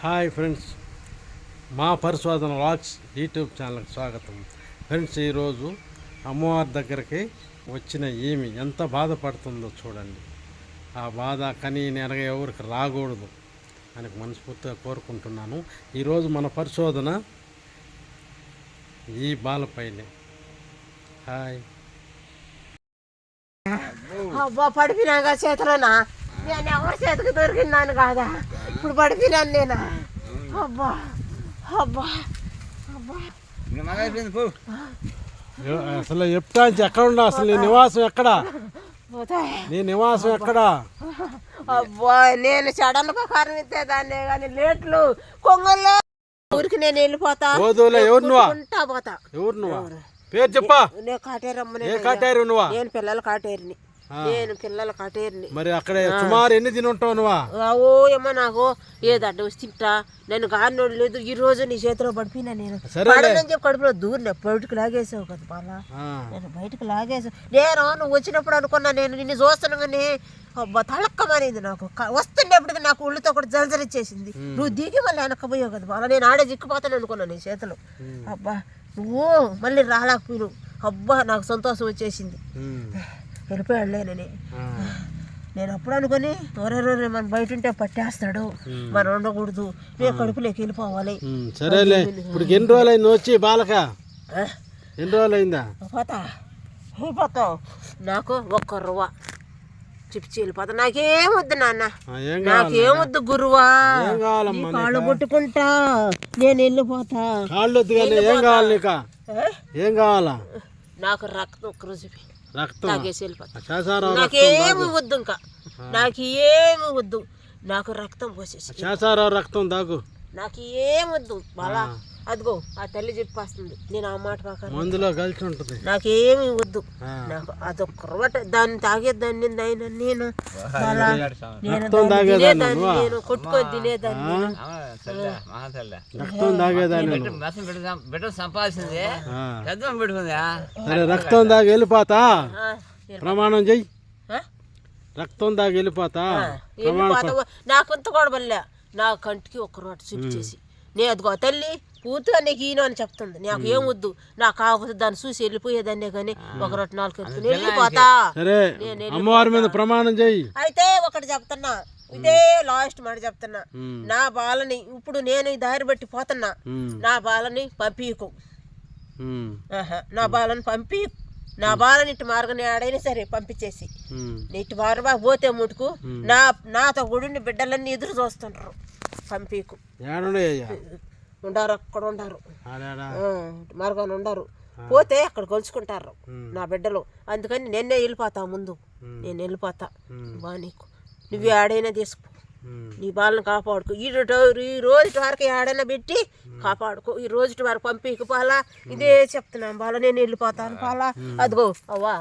Hi friends, మా పరిశోధన vlogs YouTube ఛానల్కి స్వాగతం. ఫ్రెండ్స్, ఈరోజు అమ్మవారి దగ్గరికి వచ్చిన ఈమె ఎంత బాధపడుతుందో చూడండి. ఆ బాధ కని నెరగ ఎవరికి రాకూడదు అని మనస్ఫూర్తిగా కోరుకుంటున్నాను. ఈరోజు మన పరిశోధన ఈ బాలపైనే. హాయ్. అబ్బా, పడిపోయినాక చేతిలోనా? నేను ఎవరి చేతికి దొరికినాను కాదా, ఇప్పుడు పడిపోయినాను నేను. అబ్బా అబ్బా అబ్బా, అసలు చెప్తా ఎక్కడ ఉన్నా, అసలు నీ నివాసం ఎక్కడ? నీ నివాసం ఎక్కడ? అబ్బా, నేను సడన్ గా కరిమితే దాన్ని కానీ లేట్లు కొంగల్లో ఊరికి నేను వెళ్ళిపోతా. ఎవరు నువ్వా? పోతా. ఎవరు నువ్వా? పేరు చెప్పా. నేను కాటేరమ్మ. నువ్వా? నేను పిల్లల కాటేరిని. నేను పిల్లల కాటేరిని. మరి అక్కడ సుమారు ఎన్ని తిని ఉంటావు నువ్వా? ఓ ఏమో, నాకు ఏదో అడ్డ వచ్చి తింటా. నేను గాడినోడు లేదు. ఈ రోజు నీ చేతిలో పడిపోయినా. నేను పడనని చెప్పి కడుపులో దూరిన బయటకు లాగేసావు కదా బాలా. నేను బయటకు లాగేసావు. నేను నువ్వు వచ్చినప్పుడు అనుకున్నా, నేను నిన్ను చూస్తున్నా కానీ అబ్బా తళక్కమనేది. నాకు వస్తుండేప్పటికి నాకు ఒళ్ళుతో కూడా జలజరిచ్చేసింది. నువ్వు దిగి మళ్ళీ వెనక్కపోయావు కదా బాలా. నేను ఆడే జిక్కుపోతాను అనుకున్నాను నీ చేతిలో. అబ్బా, నువ్వు మళ్ళీ రాలేకపోయినావు. అబ్బా, నాకు సంతోషం వచ్చేసింది. వెళ్ళిపోయాడులేనని నేను అప్పుడు అనుకుని, ఎవరెవరు మనం బయట ఉంటే పట్టేస్తాడు, మనం ఉండకూడదు, నేను కడుపులోకి వెళ్ళిపోవాలి. సరేలే, ఇప్పుడు ఎన్ని రోజులు అయింది వచ్చి బాలక? ఎన్ని రోజులు అయిందా? పోతావు. నాకు ఒక్క రవ్వ చిప్చి వెళ్ళిపోతా. నాకేం వద్దు నాన్న, నాకేం వద్దు గురువా. కాళ్ళు కొట్టుకుంటా నేను వెళ్ళిపోతా. కాళ్ళు వద్దు కానీ ఏం కావాలి నీకు? ఏం కావాలా? నాకు రక్తం ఒక్క రోజు రక్తం తాగేసి వెళ్ళిపోతా. నాకేమి వద్దు, ఇంకా నాకు ఏమి వద్దు. నాకు రక్తం పోసేసి రక్తం దాగు. నాకు ఏం వద్దు బాలా. అదిగో ఆ తల్లి చెప్పేస్తుంది, నేను ఆ మాట ప్రకారం మందులో కలిసి ఉంటుంది. నాకేమి వద్దు. నాకు అదొక్క రొట్ట దాన్ని తాగేదాన్ని ఆయన నేను బాలా. నేను కొట్టుకొని తినేదాన్ని. రక్తం తాగేదాన్ని. సంపాదించింది సరే, రక్తం దాగి వెళ్ళిపోతా. ప్రమాణం చెయ్యి. రక్తం దాగి వెళ్ళిపోతా. నాకు ఇంత గొడవలే. నా కంటికి ఒక్క రోట చూపించేసి, నేను అదిగో తల్లి పూర్తిగా నీకు ఈయన అని చెప్తుంది. నాకు ఏం వద్దు, నాకు కాకపోతే దాన్ని చూసి వెళ్ళిపోయేదాన్నే కానీ ఒక రొట్టె నాలుగు వెళ్ళిపోతా. అమ్మవారి మీద ప్రమాణం చెయ్యి. అయితే ఒకటి చెప్తున్నా, ఇదే లాస్ట్ మాట చెప్తున్నా. నా బాలని ఇప్పుడు నేను ఈ దారి బట్టి పోతున్నా. నా బాలని పంపీకు. నా బాలని పంపి, నా బాలని ఇటు మార్గం ఆడైనా సరే పంపించేసి, ఇటు మార్గా పోతే ముటుకు నాతో గుడి బిడ్డలన్నీ ఎదురు చూస్తుంటారు. పంపీకు. ఉండారు, అక్కడ ఉండారు, మార్గాన్ని ఉండారు. పోతే అక్కడ కొలుచుకుంటారు నా బిడ్డలు. అందుకని నేనే వెళ్ళిపోతా. ముందు నేను వెళ్ళిపోతా. బా, నీకు నువ్వు ఆడైనా తీసుకో, నీ బాలను కాపాడుకో. ఈ రోజు వరకు ఆడైనా పెట్టి కాపాడుకో. ఈ రోజు వరకు పంపికు పాలా. ఇదే చెప్తున్నాను బాల, నేను వెళ్ళిపోతాను పాలా. అదిగో అవ్వా,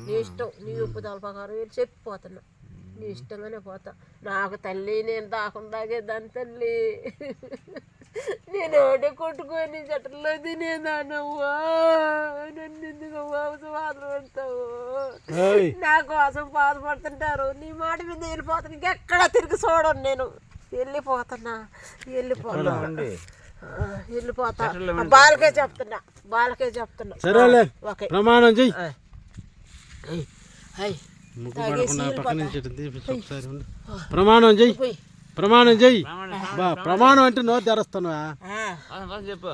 నీ ఇష్టం, నీ ఒప్పుదల ప్రకారం వెళ్ళి చెప్పిపోతున్నా. నీ ఇష్టంగానే పోతా. నాకు తల్లి, నేను దాకుండాగే దాని తల్లి. నేను ఒకటే కొట్టుకొని చెట్టలో తినేదానవ్వా. నన్ను ఎందుకు బాధపడతావు? నా కోసం బాధపడుతుంటారు. నీ మాట మీద వెళ్ళిపోతాను. ఇంకెక్కడా తిరిగి చూడను. నేను వెళ్ళిపోతున్నా. వెళ్ళిపోతా. బాలకే చెప్తున్నా. సరేలే, ప్రమాణం చెయ్యి. ప్రమాణం చెయ్యి. ప్రమాణం చెయ్యి. ప్రమాణం అంటే నోరు తెరస్తాను.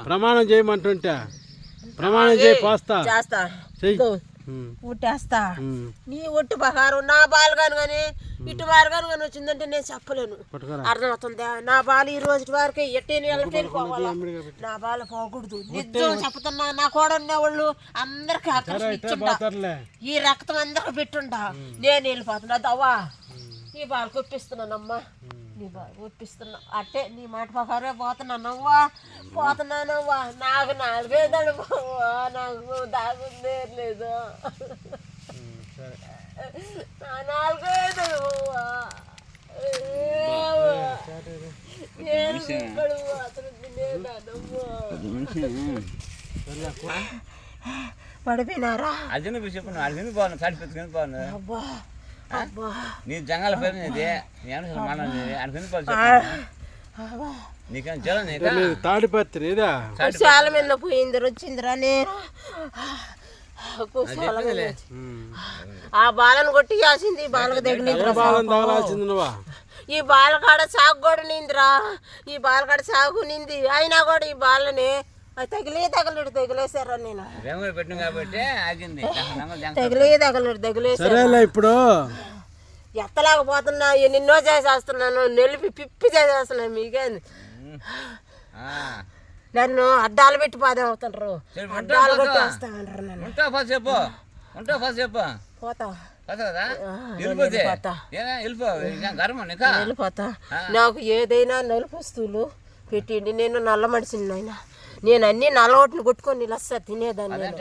ప్రమాణం చేయమంటుంటే ప్రమాణం చేయి. పోస్తా పుట్టేస్తా. నీ ఒట్టు ప్రకారం నా బాలు కానీ ఇటు మార్గాను కానీ వచ్చిందంటే నేను చెప్పలేను. అర్థమవుతుందా? నా బాలు ఈ రోజు వరకు వెళ్ళిపోవాలా. నా బాలు పోకూడదు. నిజం చెప్తున్నా. నా కూడా వాళ్ళు అందరికి ఈ రక్తం అందరికి పెట్టుంటా. నేను వెళ్ళిపోతున్నా. అవ్వా, నీ బాలు కొట్టిస్తున్నానమ్మా. నీ బాలు కొట్టిస్తున్నా. అట్టే నీ మాట ప్రకారమే పోతున్నానవ్వా. నాకు 4 పోవా. నాకు దాగుందే లేదు. నా 4 పోవా. పడిపోయినారా? అర్జున్ చెప్పు. అర్జున్ పోను, కడిపెత్తుకుని పోను. నీ జంగాల పేరు అనుకుని నీకేం జ్వరం నీకా ఇది తాడిపత్రి ఇదా కుశాల మీద పోయింది వచ్చిందిరా నేను కుశాల మీద ఆ బాలను కొట్టి కాసింది ఈ బాలకు తగిలిందిరా బాలం తగలాల్సింది నువ్వా ఈ బాలకాడ సాగు కూడా నిందిరా ఈ బాలకాడ సాగు నింది అయినా కూడా ఈ బాలని తగిలేసారా నేను పెట్టిన కాబట్టి ఆగింది తగిలేసారు సరేలే ఇప్పుడు ఎత్తలేకపోతున్నా ఎన్నెన్నో చేసేస్తున్నాను నెలిపి పిప్పి చేసేస్తున్నాను మీకేంది నన్ను అడ్డాలు పెట్టి పాదే అవుతుంటారు అడ్డాలు కొట్టేస్తామంటారు నన్ను పోతా వెళ్ళిపోతా నాకు ఏదైనా నలుపు వస్తువులు పెట్టిండి నేను నల్ల మనిషిని నాయన నేను అన్ని నల్లగొట్టుని కొట్టుకొని నిలస్తా తినేదాన్ని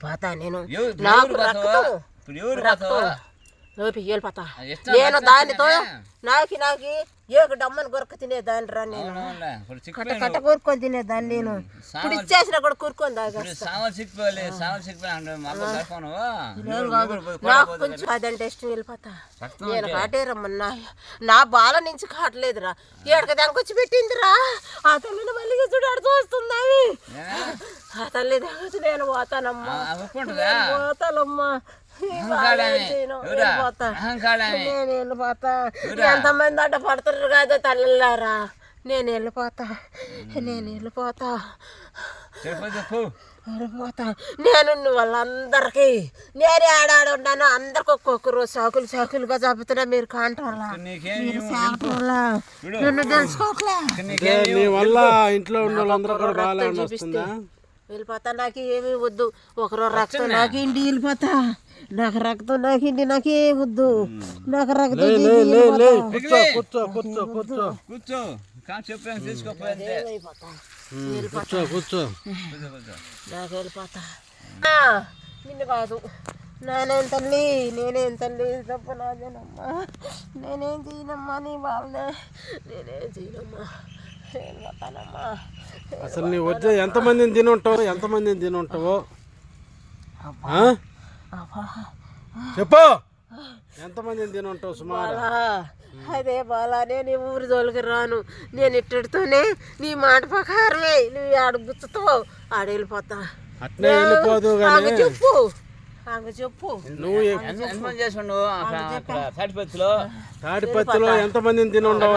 పోతా నేను నాకు వెళ్ళిపోతా నేను దానితో నాకు ఏక డమ్మని కొరక తినేదాన్ని రా నేను కట్ట కూరుకొని తినేదాన్ని నేను ఇప్పుడు ఇచ్చేసినా కూడా కూరుకొని నాకు కొంచెం అదంటే ఇష్టం వెళ్ళిపోతా నేను కాటేరమ్మన్నా నా బాల నుంచి కాటలేదురా ఏడక దానికి వచ్చి పెట్టిందిరా ఆ తల్లిని మళ్ళీ చూడాడు చూస్తుంది ఆ తల్లి దగ్గర నేను పోతానమ్మా పోతానమ్మా నేను వెళ్ళిపోతా ఎంతమంది అడ్డ పడుతున్నారు కాదో తల్లిలారా నేను వెళ్ళిపోతా వెళ్ళిపోతా నేను వాళ్ళందరికీ నేనే ఆడాడు ఉన్నాను అందరికి ఒక్కొక్కరు సాకులుగా చెబుతున్నా మీరు కాంటోలా నన్ను తెలుసుకోకలే నీ వల్ల ఇంట్లో ఉన్న వాళ్ళందరూ కూడా బాగా వస్తుందా వెళ్ళిపోతా నాకు ఏమీ వద్దు ఒకరో రక్తం నాకు ఇంటి వెళ్ళిపోతా నాకు రక్తం నాకు ఇంటి నాకే వద్దు నాకు రక్తం నాకు వెళ్ళిపోతా నిన్ను కాదు నేనేం తల్లి తప్ప నాదేనమ్మా నేనేం చేయనమ్మా నీ వాళ్ళనే నేనేం చేయనమ్మా వెళ్ళిపోతానమ్మా అసలు నీ వచ్చే ఎంతమందిని తిని ఉంటావో చెప్పు ఎంతమందిని తిని ఉంటావు సుమారు అదే బాలా నేను ఊరి జోలికి రాను నేను ఇట్టడితోనే నీ మాట ప్రకారమే నువ్వు ఆడ గుచ్చుతావు ఆడ వెళ్ళిపోతా అట్నే వెళ్ళిపోదు కానీ చెప్పు నువ్వు తాడిపత్రిలో ఎంతమందిని తిని ఉండవు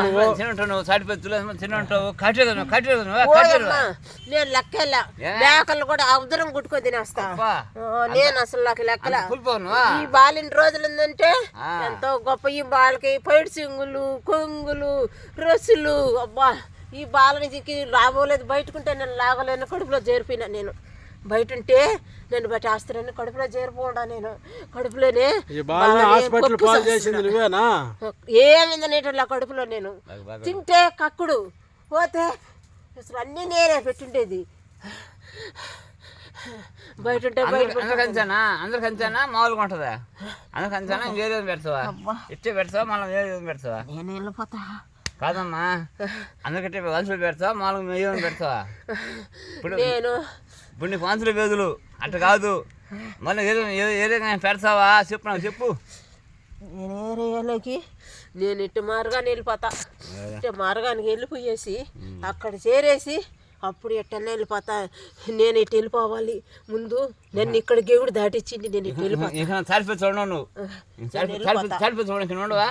నేను లెక్కలే మేకలు కూడా అవసరం గుట్టుకొని తినేస్తా నేను అసలు నాకు లెక్కల ఈ బాలిన రోజులు ఏంటంటే ఎంతో గొప్ప ఈ బాలకి పైడి సింగులు కొంగులు రొస్సులు అబ్బా ఈ బాల నుంచి రాబోలేదు బయటకుంటే నేను లాగలేను కడుపులో చేరిపోయినా నేను బయట ఉంటే నేను బట్టి ఆస్తిని కడుపులో చేరిపోడా నేను కడుపులోనే ఏమైంది నేటలా కడుపులో నేను తింటే కక్కుడు పోతే అసలు అన్నీ నేనే పెట్టుండేది బయట ఉంటే అందరికంచానా మామూలుగా ఉంటుందా అందరికంచానా వేరే పెడతావా ఇట్టే పెడతావా మళ్ళీ వేరే పెడతావా నేను వెళ్ళిపోతా కాదమ్మా అందరికంటే వంశులు పెడతావా మామూలుగా ఏమైనా పెడతావా ఇప్పుడు నీకు వంశులు వేదులు అట్లా కాదు మళ్ళీ ఏదైనా పెడతావా చెప్పు నేనేరేయాలకి నేను ఇటు మార్గాన్ని వెళ్ళిపోతా ఇటు మార్గానికి వెళ్ళిపోయేసి అక్కడ చేరేసి అప్పుడు ఎట్టన్నా వెళ్ళిపోతా నేను ఇటు వెళ్ళిపోవాలి ముందు నన్ను ఇక్కడ గేవుడు దాటిచ్చింది నేను ఇటు వెళ్ళిపోతా సరిపోయి చూడవు నువ్వు సరిపోయి చూడకి ఉండవా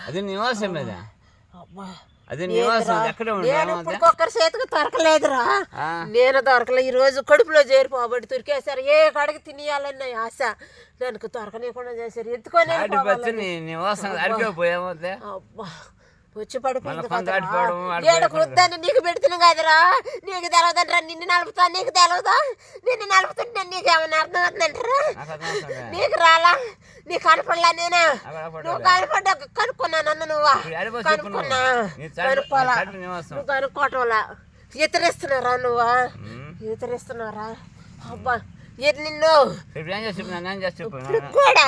అది నివాసం మీద అది నివాసం ఎక్కడే ఒక్కొక్కరి చేతికి దొరకలేదురా నేను దొరకలే ఈ రోజు కడుపులో చేరిపోబట్టి దొరికేసారు ఏ కడికి తినేయాలన్న ఆశ దానికి దొరకనీయకుండా చేశారు ఎత్తుకొని నివాసం అడిగిపోయామో అబ్బా వచ్చి పడిపోయింది ఏడకు వద్దని నీకు పెడుతున్నా కదరా నీకు తెలవదంటరా నిన్ను నలుపుతా నీకు తెలవదా నిన్ను నలుపుతుంటే నీకేమన్నా అర్థం అవుతుందంటారా నీకు రాలా నీకు కనపడలా నేనే నువ్వు కనపడ్డా కనుక్కున్నాను నువ్వు కనుక్కున్నా కనుక్కోవాలా నువ్వు కనుక్కోవటంలా ఇతరిస్తున్నారా ఇతరిస్తున్నారా అబ్బా నిన్ను కూడా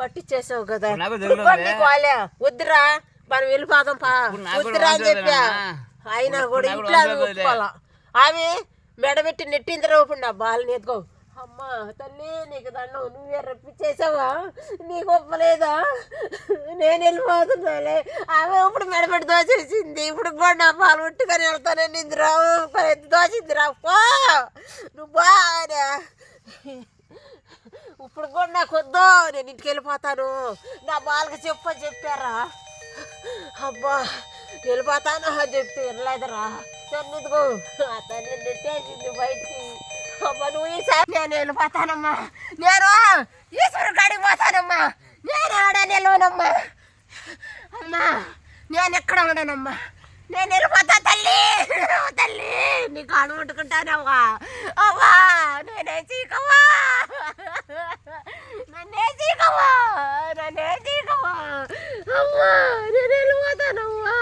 పట్టించేసావు కదా వాళ్ళే వద్దురా మనం వెళ్ళిపోదాం వద్దురా అని చెప్పా అయినా కూడా ఇంట్లో ఒప్పుకోవాలా ఆమె మెడబెట్టి నెట్టిందిరా ఇప్పుడు నా బాలని ఎత్తుకో. అమ్మా తల్లి నీకు దండం, నువ్వే రప్పించేసావా, నీకు ఒప్పలేదా, నేను వెళ్ళిపోతున్నాలే. ఆమె ఇప్పుడు మెడబెట్టి దోచేసింది, ఇప్పుడు కూడా నా పాలు ఉట్టుకొని వెళ్తానని ఇందిరా దోచిందిరా. పో నువ్వు బాగా ఇప్పుడు కూడా నాకు వద్దు, నేను ఇంటికి వెళ్ళిపోతాను. నా బాలకి చెప్పారా? అబ్బా వెళ్ళిపోతాను చెప్తే వెళ్ళలేదురా. నన్ను ఇదిగో అతన్ని నెట్టేసింది బయటికి. అమ్మా నువ్వు ఈసారి నేను వెళ్ళిపోతానమ్మా, నేను ఈశ్వరు కాడికి పోతానమ్మా, నేను ఆడ నిలవనమ్మా. అమ్మా నేను ఎక్కడ ఉండనమ్మా, నేను వెళ్ళిపోతా తల్లి. తల్లి నీకు అడుగుంటుకుంటానమ్మా. అమ్మా నేనే చీకమ్మా, నన్నే చీకమ్మా, నన్నే చీకమ్మా. అమ్మా నేను వెళ్ళిపోతానమ్మా.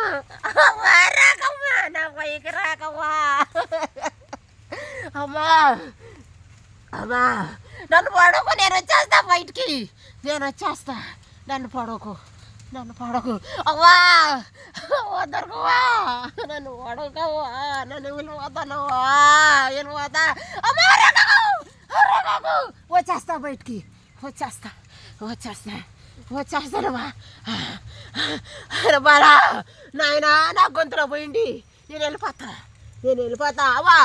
అమ్మా రాకమ్మా, నా పైకి రాకమ్మా. అమ్మా అమ్మా నన్ను పడకు, నేను వచ్చేస్తా బయటికి, నేను వచ్చేస్తా. నన్ను పడకు, నన్ను పడకు. అవ్వా వద్దరుకోవా, నన్ను పడకవ్వా, నన్ను వెళ్ళిపోతానవ్వా, వెళ్ళిపోతా. అమ్మా రాకు, వచ్చేస్తా బయటికి, వచ్చేస్తానమ్మా. బాలా నాయనా నా గొంతులో పోయింది, నేను వెళ్ళిపోతా. అవ్వా